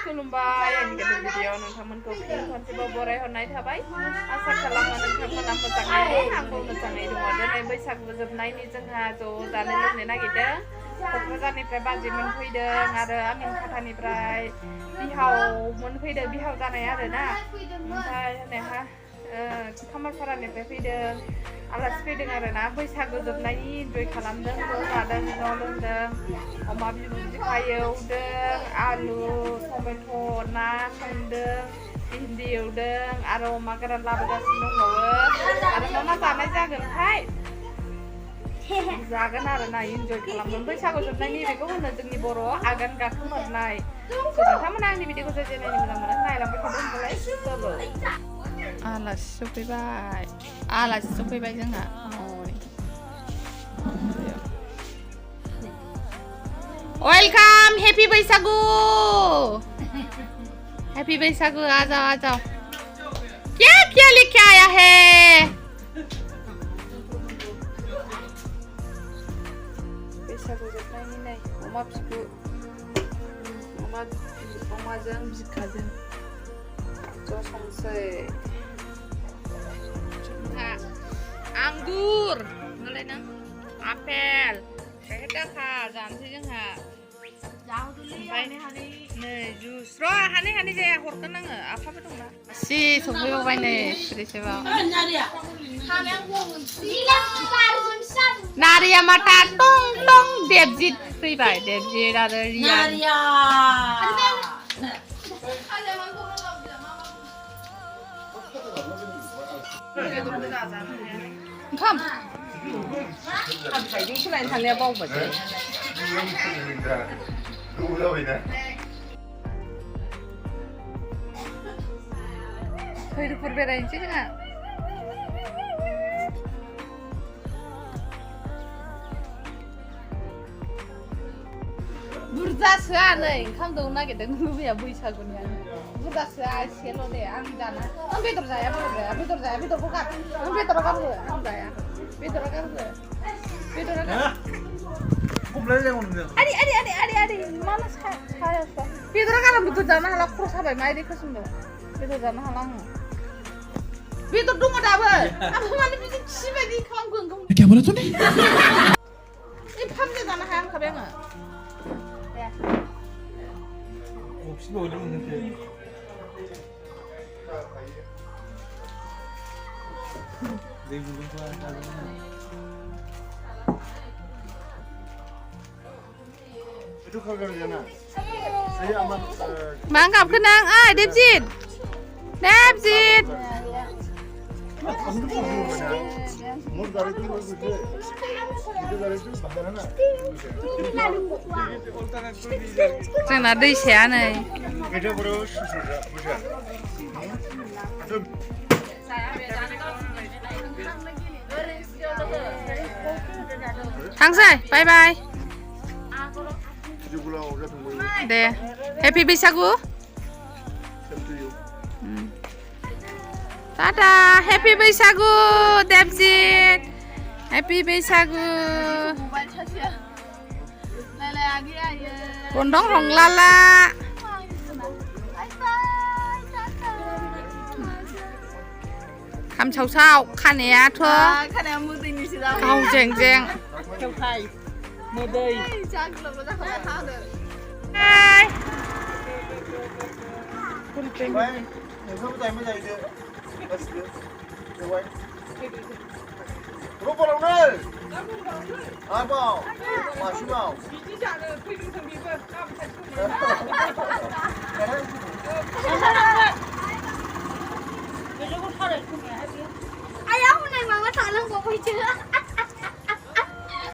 खुलुमबाय आंनि गोदान भिडिअ नोंथांमोनखौ फिन खनसेबाव बरायहरनाय थाबाय आसा खालामो नोंथांमोना मोजाङै दं आंबो मोजाङै दङ दिनै बैसागु जोबनायनि जोंहा ज' जानो लोंनो नागिरदों क'क्राझारनिफ्राय बाजै मोनफैदों आरो आमिनखाथानिफ्राय बिहाव मोनफैदों बिहाव जानाय आरोना ओमफ्राय हनैहा खामारपारानिफ्राय फैदों आलासि फैदों आरोना बैसागु जोबनायनि इन्जय खालामदों ज' जादों ज' लोंदों अमा बिखा एवदों आलु टमेट' ना संदों भिन्दि एवदों आरो अमा गोरान लाबोगासिनो दंबावो आरो मा मा जानाय जागोनथाय जागोन आरोना इन्जय खालामगोन बैसागु जोबनायनि बेखौ होनो जोंनि बर' आगान गाखोमोरनाय नोंथांमोना आंनि भिडिअखौ जाय नायनो मोजां मोनो नायलांबाय थादों होनबालाय आलासि सफैबाय जोंहा वेलकम हैप्पी बैसागु आ जाओ क्या लेके आया है बैसागु जोबनायनि नै अमा बिखु अमाजों बिखाजों ज' संसै जोंहा आंगुर नोलाय नों आपेल गाइखेर जानोसै जोंहा ओमफ्राय नै जुस र' हानै जाया हरगोन आङो आफाबो दंना सि सफैबावबाय नै फ्रेसबाव नारिया माथा टं टं देबजित फैबाय देबजित आरो रियान ओंखाम आखाइजों सोलायनो थांनाया बावबायसो भैरबपुर बेरायनोसै जोंहा बुरजा सोआ नै ओंखाम दौनो नागिरदों लुबैया बैसागुनियानो बुरजा सोआ एसेल' दे आं जाना आं बेदर जाया बेदरखौ गार आं बेदराव गारहो आं जाया बेदरा गारहो आरे मानो सायासै बेदरा गारनो बेदर जानो हाला खर' साबाय माइदि खोसोमदों बेदर जानो हाला आङो बेदर दङ दाबो आंबो माने बिदि खि बायदि खालामगोन एफा बुरजा जानो हाया होनखाबाय आङो मा गाबखो नों ओइ देबजित जोंना दैसाया नै थांसै बाय बाय दे हेपि बैसागु टाटा हेपि बैसागु देबजित हेपि बैसागु गन्थं रंलाला खामसावसाव खानायाथ' गाव जें मोदै Ayah mau naik mama tak lang kok